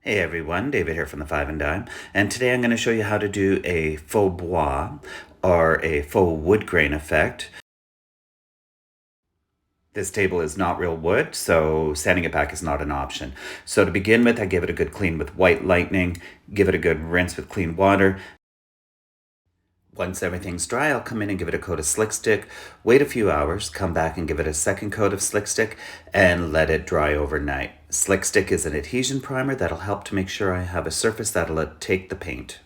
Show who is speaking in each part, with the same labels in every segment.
Speaker 1: Hey everyone, David here from the Five and Dime, and today I'm going to show you how to do a faux bois or a faux wood grain effect. This table is not real wood, so sanding it back is not an option. So to begin with, I give it a good clean with white lightning, give it a good rinse with clean water. Once everything's dry, I'll come in and give it a coat of slick stick, wait a few hours, come back and give it a second coat of slick stick, and let it dry overnight. Slick stick is an adhesion primer that'll help to make sure I have a surface that'll take the paint.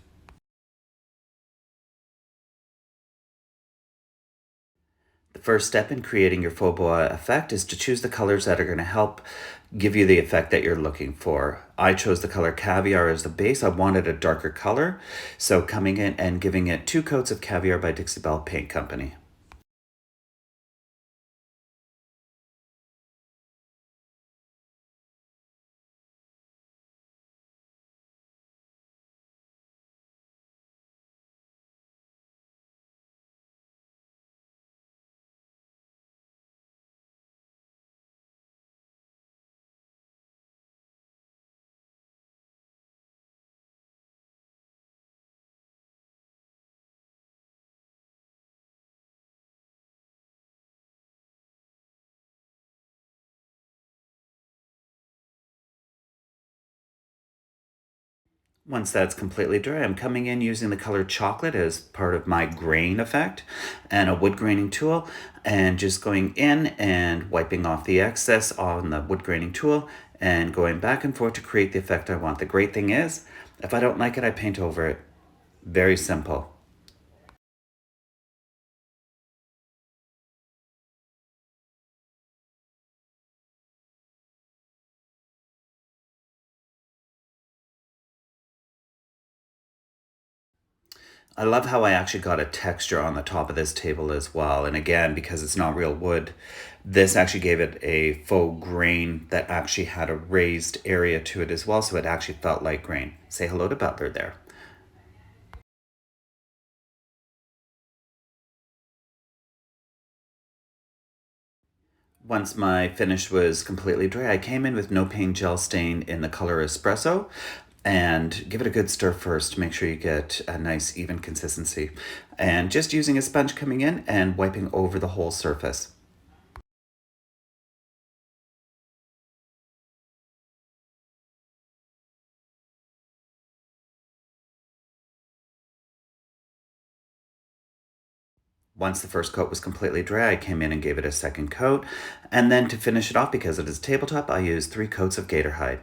Speaker 1: The first step in creating your faux bois effect is to choose the colors that are going to help give you the effect that you're looking for. I chose the color Caviar as the base. I wanted a darker color, so coming in and giving it 2 coats of Caviar by Dixie Belle Paint Company. Once that's completely dry, I'm coming in using the color chocolate as part of my grain effect and a wood graining tool, and just going in and wiping off the excess on the wood graining tool and going back and forth to create the effect I want. The great thing is, if I don't like it, I paint over it. Very simple. I love how I actually got a texture on the top of this table as well. And again, because it's not real wood, this actually gave it a faux grain that actually had a raised area to it as well. So it actually felt like grain. Say hello to Butler there. Once my finish was completely dry, I came in with no paint gel stain in the color espresso and give it a good stir first to make sure you get a nice even consistency. And just using a sponge coming in and wiping over the whole surface. Once the first coat was completely dry, I came in and gave it a second coat. And then to finish it off, because it is tabletop, I used 3 coats of gator hide.